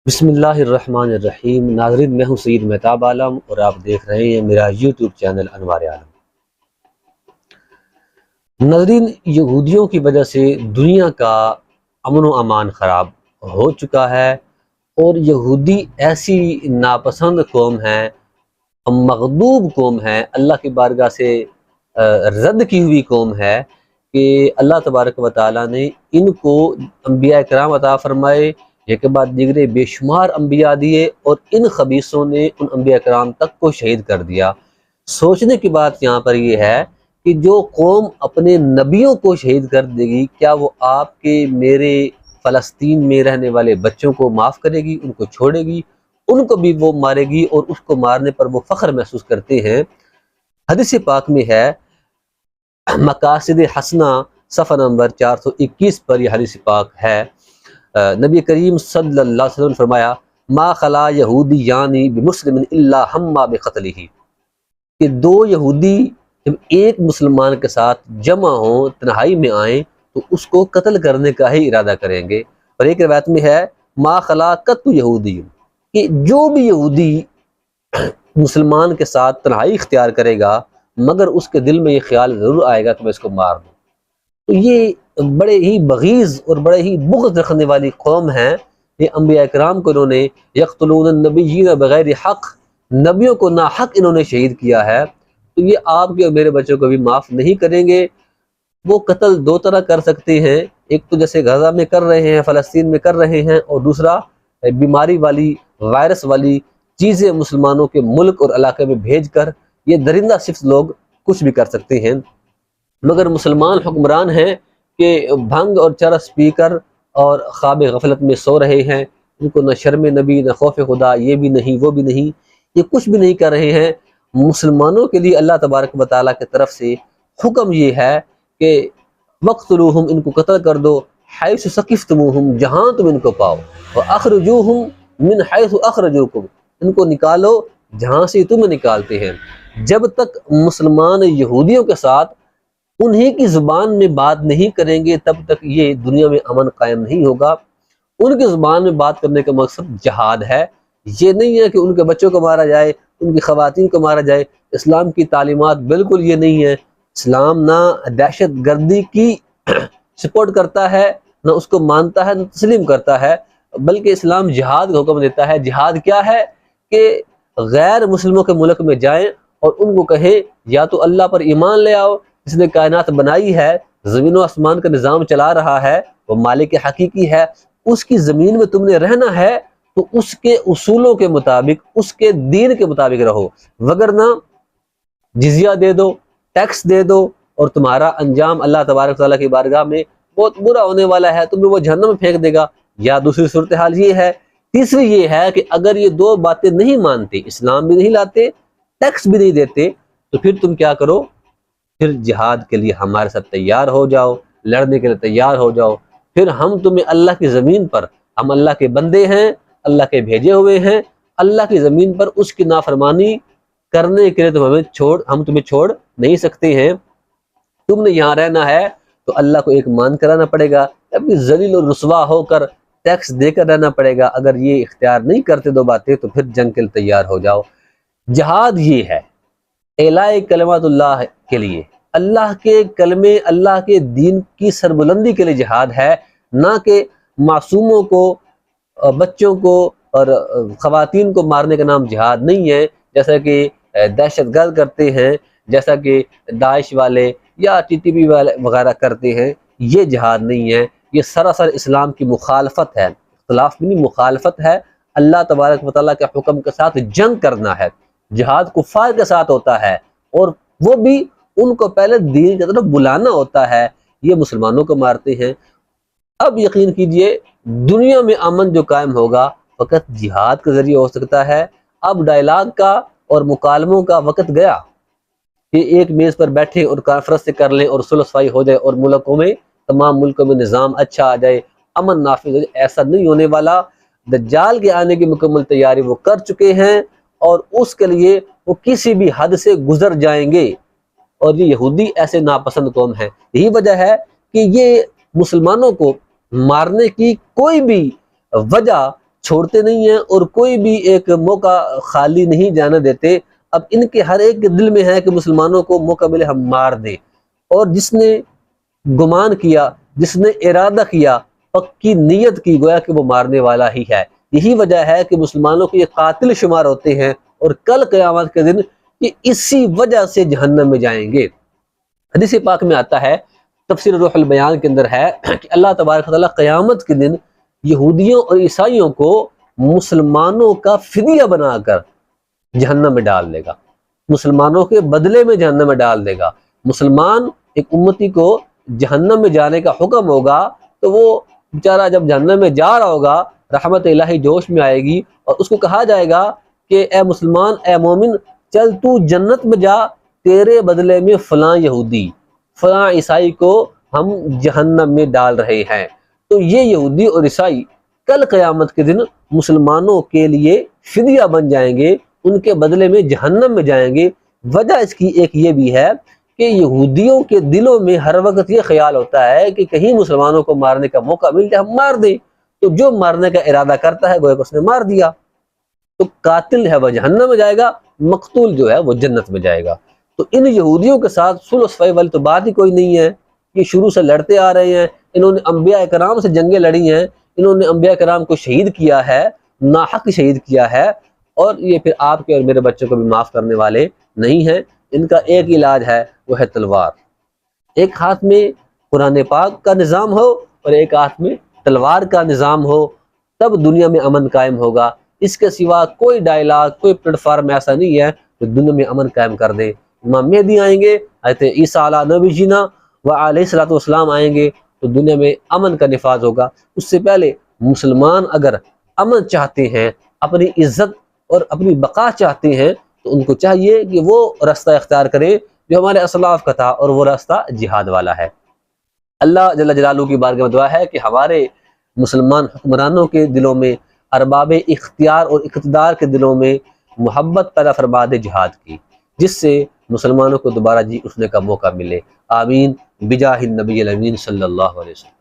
بسم اللہ الرحمن الرحیم۔ ناظرین، میں ہوں سید مہتاب عالم اور آپ دیکھ رہے ہیں میرا یوٹیوب چینل انوار عالم۔ ناظرین، یہودیوں کی وجہ سے دنیا کا امن و امان خراب ہو چکا ہے، اور یہودی ایسی ناپسند قوم ہے، مغضوب قوم ہے، اللہ کی بارگاہ سے رد کی ہوئی قوم ہے کہ اللہ تبارک و تعالیٰ نے ان کو انبیاء کرام عطا فرمائے، ایک کے بعد دیگرے بے شمار انبیاء دیے، اور ان خبیثوں نے ان انبیاء کرام تک کو شہید کر دیا۔ سوچنے کی بات یہاں پر یہ ہے کہ جو قوم اپنے نبیوں کو شہید کر دے گی، کیا وہ آپ کے میرے فلسطین میں رہنے والے بچوں کو معاف کرے گی، ان کو چھوڑے گی؟ ان کو بھی وہ مارے گی، اور اس کو مارنے پر وہ فخر محسوس کرتے ہیں۔ حدیث پاک میں ہے، مقاصد حسنہ صفحہ نمبر 421 پر یہ حدیث پاک ہے، نبی کریم صلی اللہ علیہ وسلم نے فرمایا، ما خلا یہودی یعنی بمسلم الا ہما بقتلہ، کہ دو یہودی جب ایک مسلمان کے ساتھ جمع ہوں، تنہائی میں آئیں، تو اس کو قتل کرنے کا ہی ارادہ کریں گے۔ اور ایک روایت میں ہے، ما خلا قط یہودی، کہ جو بھی یہودی مسلمان کے ساتھ تنہائی اختیار کرے گا، مگر اس کے دل میں یہ خیال ضرور آئے گا کہ میں اس کو مار دوں۔ تو یہ بڑے ہی بغیض اور بڑے ہی بغض رکھنے والی قوم ہے۔ یہ انبیاء کرام کو انہوں نے یقتلون النبیین بغیر حق، نبیوں کو ناحق انہوں نے شہید کیا ہے، تو یہ آپ کے اور میرے بچوں کو بھی معاف نہیں کریں گے۔ وہ قتل دو طرح کر سکتے ہیں، ایک تو جیسے غزہ میں کر رہے ہیں، فلسطین میں کر رہے ہیں، اور دوسرا بیماری والی، وائرس والی چیزیں مسلمانوں کے ملک اور علاقے میں بھیج کر یہ درندہ صفت لوگ کچھ بھی کر سکتے ہیں۔ مگر مسلمان حکمران ہیں کہ بھنگ اور چرس پی کر اور خواب غفلت میں سو رہے ہیں، ان کو نہ شرم نبی نہ خوف خدا، یہ بھی نہیں وہ بھی نہیں، یہ کچھ بھی نہیں کر رہے ہیں۔ مسلمانوں کے لیے اللہ تبارک و تعالیٰ کی طرف سے حکم یہ ہے کہ وقتلوہم، ان کو قتل کر دو، حیث ثقفتموہم، جہاں تم ان کو پاؤ، واخرجوہم من حیث اخرجوکم، ان کو نکالو جہاں سے تم نکالتے ہیں۔ جب تک مسلمان یہودیوں کے ساتھ انہی کی زبان میں بات نہیں کریں گے، تب تک یہ دنیا میں امن قائم نہیں ہوگا۔ ان کی زبان میں بات کرنے کا مقصد جہاد ہے، یہ نہیں ہے کہ ان کے بچوں کو مارا جائے، ان کی خواتین کو مارا جائے۔ اسلام کی تعلیمات بالکل یہ نہیں ہے۔ اسلام نہ دہشت گردی کی سپورٹ کرتا ہے، نہ اس کو مانتا ہے، نہ تسلیم کرتا ہے، بلکہ اسلام جہاد کا حکم دیتا ہے۔ جہاد کیا ہے؟ کہ غیر مسلموں کے ملک میں جائیں اور ان کو کہیں، یا تو اللہ پر ایمان لے آؤ، جس نے کائنات بنائی ہے، زمین و آسمان کا نظام چلا رہا ہے، وہ مالک حقیقی ہے، اس کی زمین میں تم نے رہنا ہے تو اس کے اصولوں کے مطابق، اس کے دین کے مطابق رہو، وگرنہ جزیہ دے دو، ٹیکس دے دو، اور تمہارا انجام اللہ تبارک تعالیٰ کی بارگاہ میں بہت برا ہونے والا ہے، تمہیں وہ جہنم میں پھینک دے گا۔ یا دوسری صورتحال یہ ہے، تیسری یہ ہے کہ اگر یہ دو باتیں نہیں مانتے، اسلام بھی نہیں لاتے، ٹیکس بھی نہیں دیتے، تو پھر تم کیا کرو؟ پھر جہاد کے لیے ہمارے ساتھ تیار ہو جاؤ، لڑنے کے لیے تیار ہو جاؤ۔ پھر ہم تمہیں اللہ کی زمین پر، ہم اللہ کے بندے ہیں، اللہ کے بھیجے ہوئے ہیں، اللہ کی زمین پر اس کی نافرمانی کرنے کے لیے ہم تمہیں چھوڑ نہیں سکتے ہیں۔ تم نے یہاں رہنا ہے تو اللہ کو ایک مان کرانا پڑے گا، ابھی ذلیل و رسوا ہو کر ٹیکس دے کر رہنا پڑے گا۔ اگر یہ اختیار نہیں کرتے دو باتیں، تو پھر جنگ کے لیے تیار ہو جاؤ۔ جہاد یہ ہے، اعلاء کلمات اللہ کے لیے، اللہ کے کلمے، اللہ کے دین کی سربلندی کے لیے جہاد ہے، نہ کہ معصوموں کو، بچوں کو اور خواتین کو مارنے کا نام جہاد نہیں ہے، جیسا کہ دہشت گرد کرتے ہیں، جیسا کہ داعش والے یا TTP والے وغیرہ کرتے ہیں۔ یہ جہاد نہیں ہے، یہ سراسر اسلام کی مخالفت ہے، اختلاف بھی نہیں، مخالفت ہے۔ اللہ تبارک و تعالیٰ کے حکم کے ساتھ جنگ کرنا ہے۔ جہاد کفار کے ساتھ ہوتا ہے، اور وہ بھی ان کو پہلے دین کی طرف بلانا ہوتا ہے۔ یہ مسلمانوں کو مارتے ہیں۔ اب یقین کیجئے، دنیا میں امن جو قائم ہوگا فقط جہاد کے ذریعے ہو سکتا ہے۔ اب ڈائلاگ کا اور مکالموں کا وقت گیا کہ ایک میز پر بیٹھے اور کانفرنس سے کر لیں اور صلح صفائی ہو جائے، اور ملکوں میں، تمام ملکوں میں نظام اچھا آ جائے، امن نافذ ہو جائے۔ ایسا نہیں ہونے والا۔ دجال کے آنے کی مکمل تیاری وہ کر چکے ہیں، اور اس کے لیے وہ کسی بھی حد سے گزر جائیں گے۔ اور یہ یہودی ایسے ناپسند قوم ہے۔ یہی وجہ ہے کہ یہ مسلمانوں کو مارنے کی کوئی بھی وجہ چھوڑتے نہیں ہیں اور کوئی بھی ایک موقع خالی نہیں جانے دیتے۔ اب ان کے ہر ایک کے دل میں ہے کہ مسلمانوں کو موقع ملے ہم مار دیں، اور جس نے گمان کیا، جس نے ارادہ کیا، پکی نیت کی، گویا کہ وہ مارنے والا ہی ہے۔ یہی وجہ ہے کہ مسلمانوں کے یہ قاتل شمار ہوتے ہیں، اور کل قیامت کے دن یہ اسی وجہ سے جہنم میں جائیں گے۔ حدیث پاک میں آتا ہے، تفسیر روح البیان کے اندر ہے کہ اللہ تبارک و تعالیٰ قیامت کے دن یہودیوں اور عیسائیوں کو مسلمانوں کا فدیہ بنا کر جہنم میں ڈال دے گا، مسلمانوں کے بدلے میں جہنم میں ڈال دے گا۔ مسلمان ایک امتی کو جہنم میں جانے کا حکم ہوگا تو وہ بیچارہ جب جہنم میں جا رہا ہوگا، رحمت الہی جوش میں آئے گی اور اس کو کہا جائے گا کہ اے مسلمان، اے مومن، چل تو جنت میں جا، تیرے بدلے میں فلاں یہودی، فلاں عیسائی کو ہم جہنم میں ڈال رہے ہیں۔ تو یہ یہودی اور عیسائی کل قیامت کے دن مسلمانوں کے لیے فدیہ بن جائیں گے، ان کے بدلے میں جہنم میں جائیں گے۔ وجہ اس کی ایک یہ بھی ہے کہ یہودیوں کے دلوں میں ہر وقت یہ خیال ہوتا ہے کہ کہیں مسلمانوں کو مارنے کا موقع مل جائے ہم مار دیں، تو جو مارنے کا ارادہ کرتا ہے گویا کہ اس نے مار دیا، تو قاتل ہے وہ جہنم میں جائے گا، مقتول جو ہے وہ جنت میں جائے گا۔ تو ان یہودیوں کے ساتھ صلح صفائی والی تو بات ہی کوئی نہیں ہے، یہ شروع سے لڑتے آ رہے ہیں، انہوں نے انبیاء کرام سے جنگیں لڑی ہیں، انہوں نے انبیاء کرام کو شہید کیا ہے، ناحق شہید کیا ہے، اور یہ پھر آپ کے اور میرے بچوں کو بھی معاف کرنے والے نہیں ہیں۔ ان کا ایک علاج ہے، وہ ہے تلوار۔ ایک ہاتھ میں قرآن پاک کا نظام ہو اور ایک ہاتھ میں تلوار کا نظام ہو، تب دنیا میں امن قائم ہوگا۔ اس کے سوا کوئی ڈائلاگ، کوئی پلیٹ فارم ایسا نہیں ہے کہ دنیا میں امن قائم کر دے۔ امام مہدی آئیں گے، حضرت عیسیٰ علیہ نبی جینا و علیہ الصلوۃ والسلام آئیں گے تو دنیا میں امن کا نفاذ ہوگا۔ اس سے پہلے مسلمان اگر امن چاہتے ہیں، اپنی عزت اور اپنی بقا چاہتے ہیں، تو ان کو چاہیے کہ وہ راستہ اختیار کرے جو ہمارے اسلاف کا تھا، اور وہ راستہ جہاد والا ہے۔ اللہ جل جلالہ کی بارگاہ میں دعا ہے کہ ہمارے مسلمان حکمرانوں کے دلوں میں، ارباب اختیار اور اقتدار کے دلوں میں محبت پیدا فرما دے جہاد کی، جس سے مسلمانوں کو دوبارہ جی اٹھنے کا موقع ملے۔ آمین بجاہ النبی الامین صلی اللہ علیہ وسلم۔